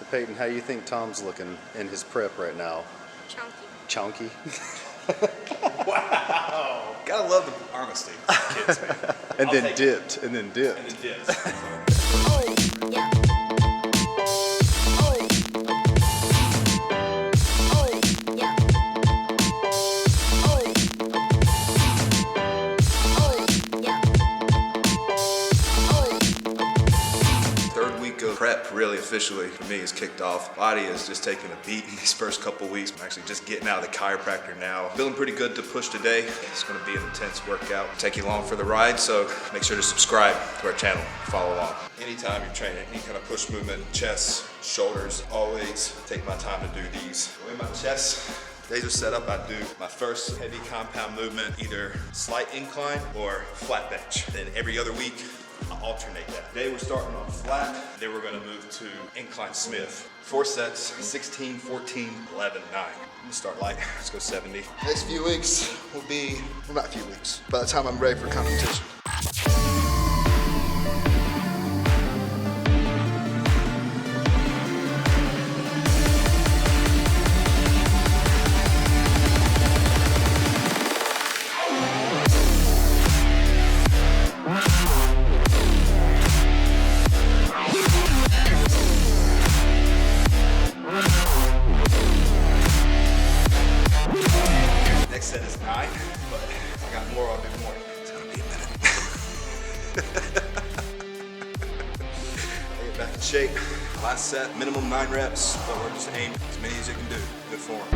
So Peyton, how you think Tom's looking in his prep right now? Chunky. Chunky? Wow. Gotta love the honesty, kids, man. And then dipped. And then dipped. Oh, yeah. Oh. Oh, yeah. Oh. Oh, yeah. Oh. Third week of prep really officially for me is kicked off. Body is just taking a beat in these first couple weeks. I'm actually just getting out of the chiropractor now. Feeling pretty good to push today. It's gonna be an intense workout. Take you along for the ride, so make sure to subscribe to our channel, follow along. Anytime you're training any kind of push movement, chest, shoulders, always take my time to do these. In my chest, days are set up, I do my first heavy compound movement, either slight incline or flat bench. Then every other week, I alternate that. Today we're starting on flat, then we're gonna move to incline Smith. 4 sets, 16, 14, 11, 9. I'm gonna start light, let's go 70. Next few weeks will be, well, not a few weeks, by the time I'm ready for competition. Next set is 9, but if I got more, I'll do more. It's gonna be a minute. I get back in shape. Last set, minimum 9 reps, but we're just aiming as many as you can do. Good form.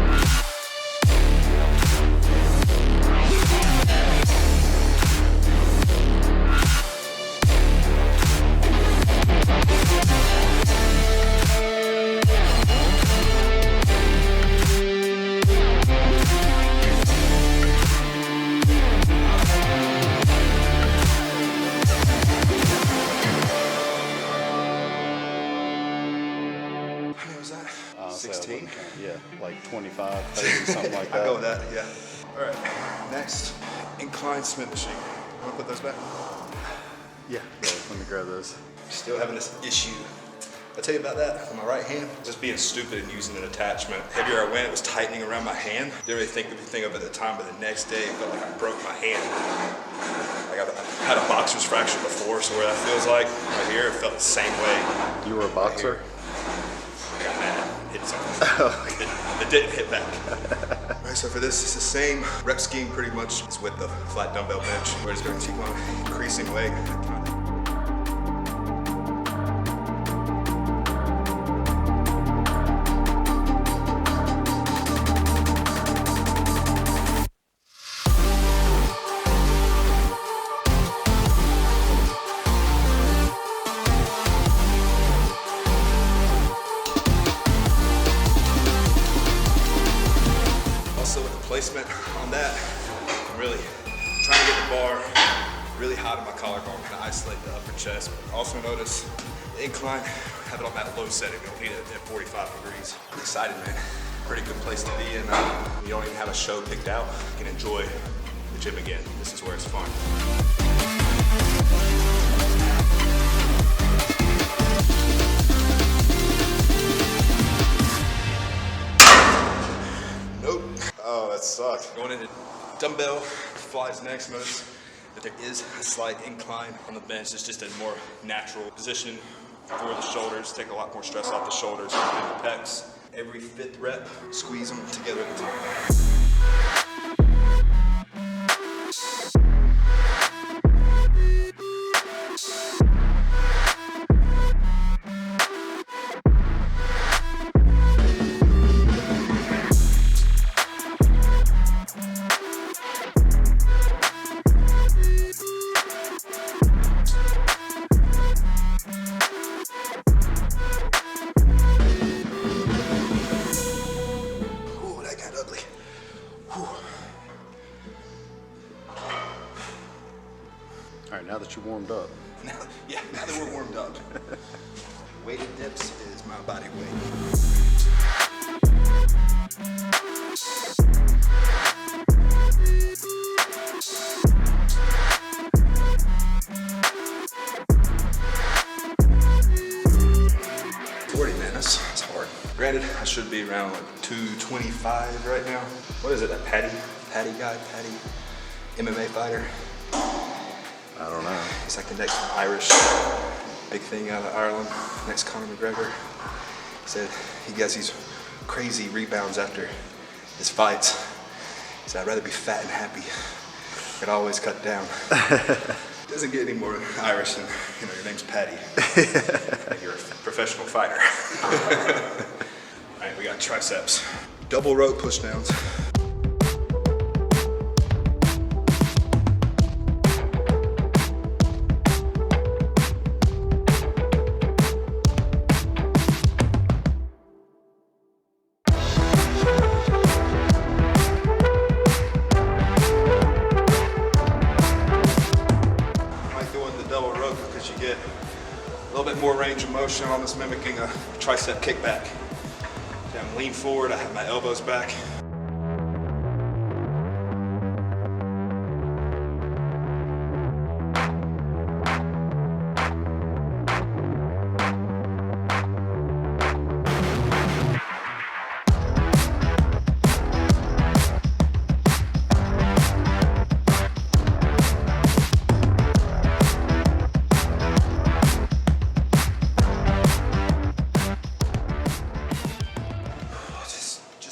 How many was that? 16? Yeah, like 25, 30, something like that. I go with that, yeah. All right, next, incline Smith machine. You wanna put those back? Yeah, let me grab those. Still having this issue. I'll tell you about that on my right hand. Just being stupid and using an attachment. The heavier I went, it was tightening around my hand. Didn't really think of it at the time, but the next day, it felt like I broke my hand. Like I've had a boxer's fracture before, so where that feels like, right here, it felt the same way. You were a boxer? I got mad, hit something. It didn't hit back. All right, so for this, it's the same rep scheme pretty much. It's with the flat dumbbell bench. We're just gonna keep on increasing weight. Also with the placement on that, I'm really trying to get the bar really hot in my collarbone, kind of isolate the upper chest. Also notice the incline, have it on that low setting. We don't need it at 45 degrees. I'm excited, man. Pretty good place to be in. You don't even have a show picked out. You can enjoy the gym again. This is where it's fun. Nope. Oh, that sucked. Going into dumbbell flies next. Notice that there is a slight incline on the bench. It's just a more natural position for the shoulders. Take a lot more stress off the shoulders and the pecs. Every 5th rep, squeeze them together at the top. All right, now that you warmed up. Now that we're warmed up. Weighted dips is my body weight. Man, that's It's hard. Granted, I should be around like 225 right now. What is it, that Patty MMA fighter? I don't know. He's like the next Irish big thing out of Ireland, next Conor McGregor. He said he gets these crazy rebounds after his fights. He said, I'd rather be fat and happy. Could always cut down. Doesn't get any more Irish than, you know, your name's Patty. And you're a professional fighter. All right, we got triceps. Double rope push downs. Because you get a little bit more range of motion, almost mimicking a tricep kickback. So I'm lean forward, I have my elbows back.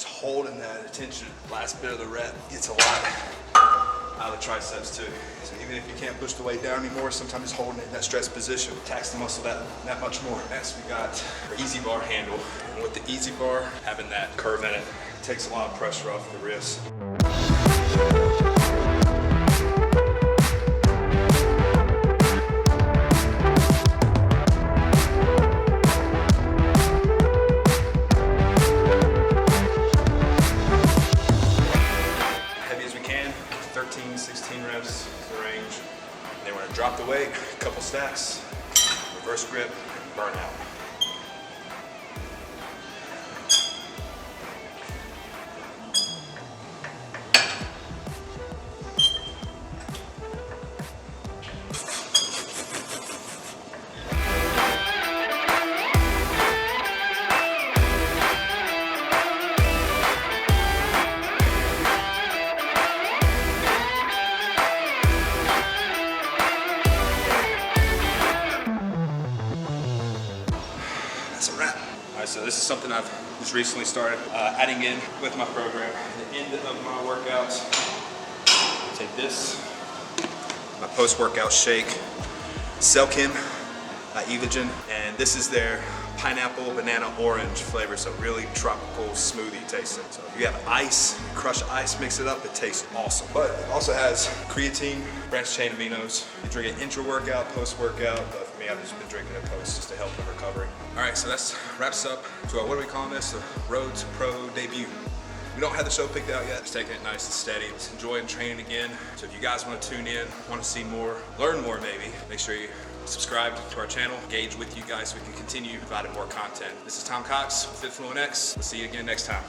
Holding that attention, last bit of the rep gets a lot out of the triceps too. So even if you can't push the weight down anymore, sometimes just holding it in that stretch position tax the muscle that much more. Next we got our easy bar handle. And with the easy bar, having that curve in it, takes a lot of pressure off the wrist. Heavy as we can, 13, 16 reps is the range. And then we're gonna drop the weight, a couple stacks, reverse grip, and burn out. That's a wrap. All right, so this is something I've just recently started adding in with my program. At the end of my workouts, I take this, my post-workout shake, Selkim, Evogen, and this is their pineapple, banana, orange flavor, so really tropical smoothie tasting. So if you have ice, crush ice, mix it up, it tastes awesome. But it also has creatine, branched chain aminos. You drink it intra-workout, post-workout, but for me, I've just been drinking it post just to help the recovery. All right, so that wraps up to our, what are we calling this? The Road to Pro debut. We don't have the show picked out yet. Just taking it nice and steady. Just enjoying training again. So if you guys want to tune in, want to see more, learn more maybe, make sure you subscribe to our channel, engage with you guys so we can continue providing more content. This is Tom Cox with FitFluentX. We'll see you again next time.